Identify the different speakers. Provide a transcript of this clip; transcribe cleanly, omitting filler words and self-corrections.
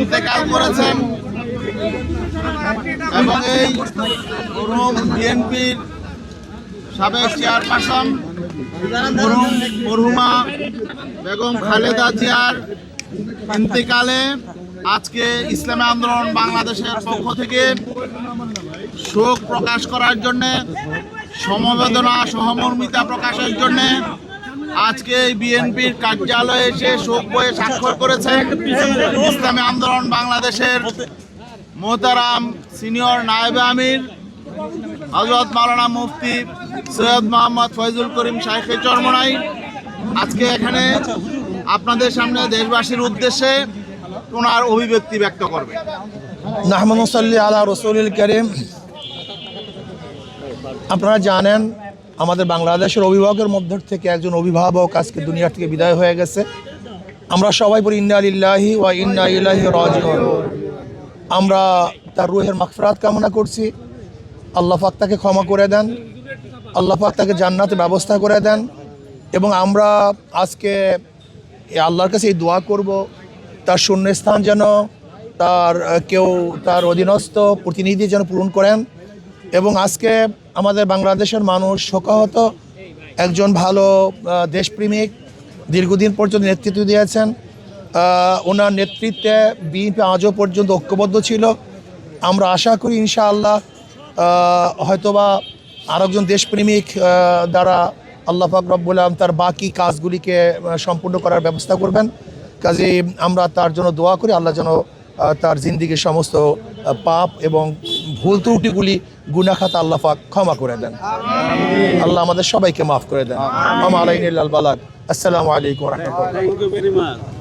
Speaker 1: ইন্তেকাল করেছেন এবং এই বিএনপির সাবেক চেয়ারপারসন মরহুমা বেগম খালেদা জিয়ার ইন্তেকালে আজকে ইসলামী আন্দোলন বাংলাদেশের পক্ষ থেকে শোক প্রকাশ করার জন্য, সমবেদনা সহমর্মিতা প্রকাশের জন্য আজকে বিএনপির কার্যালয়ে এসে শোক বইয়ে স্বাক্ষর করেছে ইসলামী আন্দোলন বাংলাদেশের মোহতারাম সিনিয়র নায়েবে আমির হযরত মাওলানা মুফতি সৈয়দ মোহাম্মদ ফয়জুল করিম শাইখে চরমনাই। আজকে এখানে আপনাদের সামনে দেশবাসীর উদ্দেশ্যে ওনার অভিব্যক্তি ব্যক্ত করবে।
Speaker 2: নাহমাদু সাল্লি আলা রাসূলিল কারীম। আপনারা জানেন আমাদের বাংলাদেশের অভিভাবকের মধ্য থেকে একজন অভিভাবক আজকে দুনিয়া থেকে বিদায় হয়ে গেছে। আমরা সবাই বলি ইন্না লিল্লাহি ওয়া ইন্না ইলাইহি রাজিউন। আমরা তার রূহের মাগফিরাত কামনা করছি। আল্লাহ পাক তাকে ক্ষমা করে দেন, আল্লাহ পাক তাকে জান্নাতের ব্যবস্থা করে দেন। এবং আমরা আজকে আল্লাহর কাছে এই দোয়া করব তার শূন্যস্থান যেন তার অধীনস্থ প্রতিনিধি যেন পূরণ করেন। এবং আজকে আমাদের বাংলাদেশের মানুষ শোকাহত, একজন ভালো দেশপ্রেমিক, দীর্ঘদিন পর্যন্ত নেতৃত্ব দিয়েছেন। ওনার নেতৃত্বে বিএনপি আজও পর্যন্ত ঐক্যবদ্ধ ছিল। আমরা আশা করি ইনশাআল্লাহ হয়তোবা আরেকজন দেশপ্রেমিক দ্বারা আল্লাহ পাক রব্বুল আলামিন তার বাকি কাজগুলিকে সম্পূর্ণ করার ব্যবস্থা করবেন। কাজে আমরা তার জন্য দোয়া করি, আল্লাহ যেন তার জিন্দিগির সমস্ত পাপ এবং ভুল ত্রুটিগুলি গুনাহ খাতা আল্লাহ পাক ক্ষমা করে দেন। আল্লাহ আমাদের সবাইকে মাফ করে দেন। আসসালামু আলাইকুম ওয়া রাহমাতুল্লাহ।